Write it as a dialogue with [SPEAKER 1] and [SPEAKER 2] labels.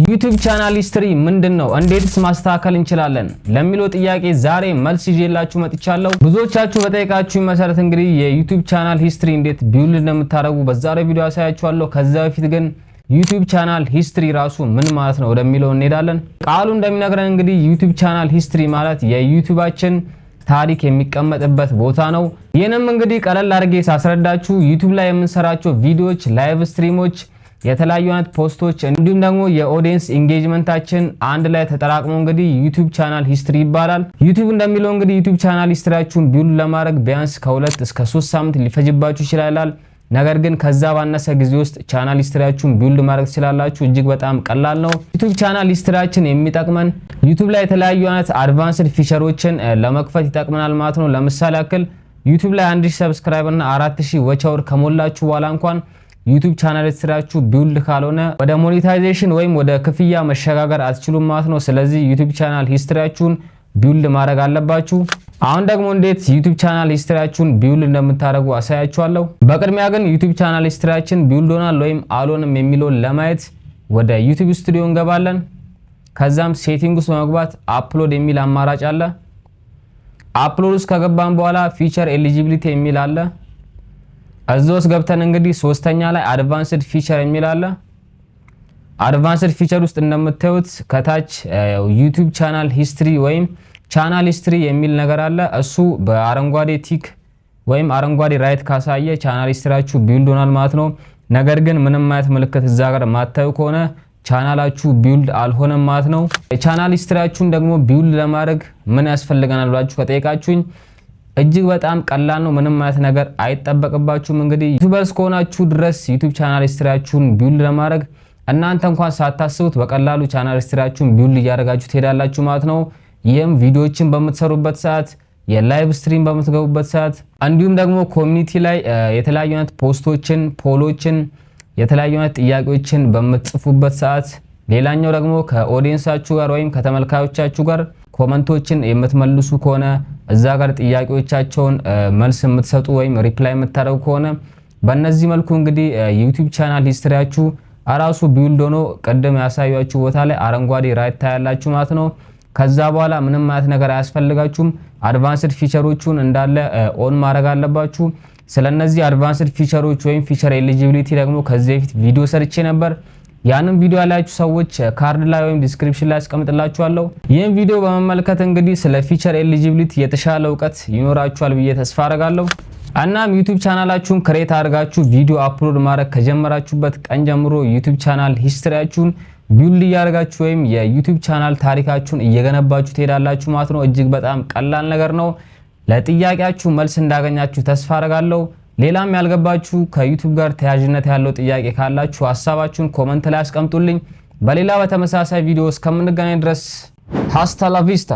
[SPEAKER 1] ዩቲዩብ ቻናል ሂስትሪ ምንድነው? እንዴትስ ማስተካከል እንችላለን? ለሚለው ጥያቄ ዛሬ መልስ ይዤላችሁ መጥቻለሁ። ብዙዎቻችሁ በጠየቃችሁኝ መሰረት እንግዲህ የዩቲዩብ ቻናል ሂስትሪ እንዴት ቢውልድ እንደምታደርጉ በዛሬው ቪዲዮ አሳያችኋለሁ። ከዛ በፊት ግን ዩቲዩብ ቻናል ሂስትሪ ራሱ ምን ማለት ነው ወደሚለው እንሄዳለን። ቃሉ እንደሚነግረን እንግዲህ ዩቲዩብ ቻናል ሂስትሪ ማለት የዩቲዩባችን ታሪክ የሚቀመጥበት ቦታ ነው። ይህንም እንግዲህ ቀለል አድርጌ ሳስረዳችሁ ዩቲዩብ ላይ የምንሰራቸው ቪዲዮዎች፣ ላይቭ ስትሪሞች፣ የተለያዩ አይነት ፖስቶች እንዲሁም ደግሞ የኦዲየንስ ኢንጌጅመንታችን አንድ ላይ ተጠራቅሞ እንግዲህ ዩቲዩብ ቻናል ሂስትሪ ይባላል። ዩቲዩብ እንደሚለው እንግዲህ ዩቲዩብ ቻናል ሂስትሪያችሁን ቢውልድ ለማድረግ ቢያንስ ከ2 እስከ 3 ሳምንት ሊፈጅባችሁ ይችላል። ነገር ግን ከዛ ባነሰ ጊዜ ውስጥ ቻናል ሂስትሪያችሁን ቢውልድ ማድረግ ትችላላችሁ። እጅግ በጣም ቀላል ነው። ዩቲዩብ ቻናል ሂስትሪያችን የሚጠቅመን ዩቲዩብ ላይ የተለያዩ አይነት አድቫንስድ ፊቸሮችን ለመክፈት ይጠቅመናል ማለት ነው። ለምሳሌ ያክል ዩቲዩብ ላይ 1000 ሰብስክራይበር እና 4000 ዋች አወር ከሞላችሁ በኋላ እንኳን ዩቲዩብ ቻናል ሂስትሪያችሁ ቢውልድ ካልሆነ ወደ ሞኔታይዜሽን ወይም ወደ ክፍያ መሸጋገር አትችሉም ማለት ነው። ስለዚህ ዩቲዩብ ቻናል ሂስትሪያችሁን ቢውልድ ማድረግ አለባችሁ። አሁን ደግሞ እንዴት ዩቲዩብ ቻናል ሂስትሪያችሁን ቢውልድ እንደምታደርጉ አሳያችኋለሁ። በቅድሚያ ግን ዩቲዩብ ቻናል ሂስትሪያችን ቢውልድ ሆናል ወይም አልሆነም የሚለውን ለማየት ወደ ዩቲዩብ ስቱዲዮ እንገባለን። ከዛም ሴቲንግ ውስጥ በመግባት አፕሎድ የሚል አማራጭ አለ። አፕሎድ ውስጥ ከገባን በኋላ ፊቸር ኤሊጂቢሊቲ የሚል አለ። እዛው ውስጥ ገብተን እንግዲህ ሶስተኛ ላይ አድቫንስድ ፊቸር የሚል አለ። አድቫንስድ ፊቸር ውስጥ እንደምታዩት ከታች ዩቲዩብ ቻናል ሂስትሪ ወይም ቻናል ሂስትሪ የሚል ነገር አለ። እሱ በአረንጓዴ ቲክ ወይም አረንጓዴ ራይት ካሳየ ቻናል ሂስትሪያችሁ ቢውልድ ሆናል ማለት ነው። ነገር ግን ምንም አይነት ምልክት እዛ ጋር ማታዩ ከሆነ ቻናላችሁ ቢውልድ አልሆነም ማለት ነው። የቻናል ሂስትሪያችሁን ደግሞ ቢውልድ ለማድረግ ምን ያስፈልገናል ብላችሁ ከጠየቃችሁኝ እጅግ በጣም ቀላል ነው። ምንም አይነት ነገር አይጠበቅባችሁም። እንግዲህ ዩቲዩበርስ ከሆናችሁ ድረስ ዩቲዩብ ቻናል ሂስትሪያችሁን ቢውልድ ለማድረግ እናንተ እንኳን ሳታስቡት በቀላሉ ቻናል ሂስትሪያችሁን ቢውልድ እያደረጋችሁ ትሄዳላችሁ ማለት ነው። ይህም ቪዲዮዎችን በምትሰሩበት ሰዓት፣ የላይቭ ስትሪም በምትገቡበት ሰዓት እንዲሁም ደግሞ ኮሚኒቲ ላይ የተለያዩ አይነት ፖስቶችን፣ ፖሎችን፣ የተለያዩ አይነት ጥያቄዎችን በምትጽፉበት ሰዓት፣ ሌላኛው ደግሞ ከኦዲየንሳችሁ ጋር ወይም ከተመልካዮቻችሁ ጋር ኮመንቶችን የምትመልሱ ከሆነ እዛ ጋር ጥያቄዎቻቸውን መልስ የምትሰጡ ወይም ሪፕላይ የምታደርጉ ከሆነ በእነዚህ መልኩ እንግዲህ ዩቲዩብ ቻናል ሂስትሪያችሁ አራሱ ቢውልድ ሆኖ ቀደም ያሳያችሁ ቦታ ላይ አረንጓዴ ራይት ታያላችሁ ማለት ነው። ከዛ በኋላ ምንም አይነት ነገር አያስፈልጋችሁም። አድቫንስድ ፊቸሮቹን እንዳለ ኦን ማድረግ አለባችሁ። ስለነዚህ አድቫንስድ ፊቸሮች ወይም ፊቸር ኤሊጂቢሊቲ ደግሞ ከዚህ በፊት ቪዲዮ ሰርቼ ነበር። ያንን ቪዲዮ ያላችሁ ሰዎች ካርድ ላይ ወይም ዲስክሪፕሽን ላይ አስቀምጥላችኋለሁ። ይህን ቪዲዮ በመመልከት እንግዲህ ስለ ፊቸር ኤሊጂቢሊቲ የተሻለ እውቀት ይኖራችኋል ብዬ ተስፋ አደርጋለሁ። እናም ዩቲዩብ ቻናላችሁን ክሬት አድርጋችሁ ቪዲዮ አፕሎድ ማድረግ ከጀመራችሁበት ቀን ጀምሮ ዩቲዩብ ቻናል ሂስትሪያችሁን ቢውልድ እያደረጋችሁ ወይም የዩቲዩብ ቻናል ታሪካችሁን እየገነባችሁ ትሄዳላችሁ ማለት ነው። እጅግ በጣም ቀላል ነገር ነው። ለጥያቄያችሁ መልስ እንዳገኛችሁ ተስፋ አደርጋለሁ። ሌላም ያልገባችሁ ከዩቲዩብ ጋር ተያያዥነት ያለው ጥያቄ ካላችሁ ሐሳባችሁን ኮሜንት ላይ አስቀምጡልኝ። በሌላ በተመሳሳይ ቪዲዮ እስከምንገናኝ ድረስ ሃስታ ላ ቪስታ